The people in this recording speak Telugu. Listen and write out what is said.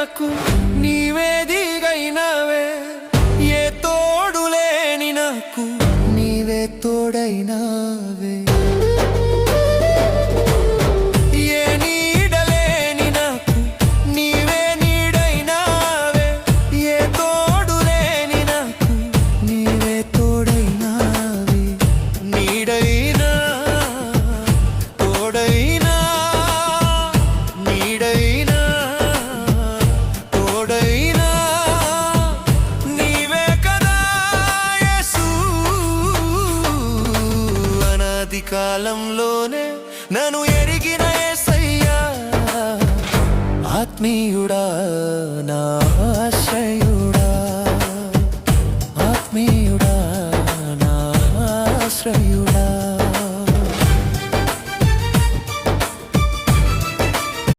నాకు నీవే దిగైనవే, ఏ తోడు లేని నాకు నీవే తోడైనవే, ఏ నీడలేని నాకు నీవే నీడైనవే, ఏ తోడు లేని నాకు నీవే తోడైనవే, నీడైనా తోడైనా నీడైనా తోడైనా నీవే కదా యేసు. అనాది కాలంలోనే నన్ను ఎరిగిన యేసయ్యా, ఆత్మీయుడా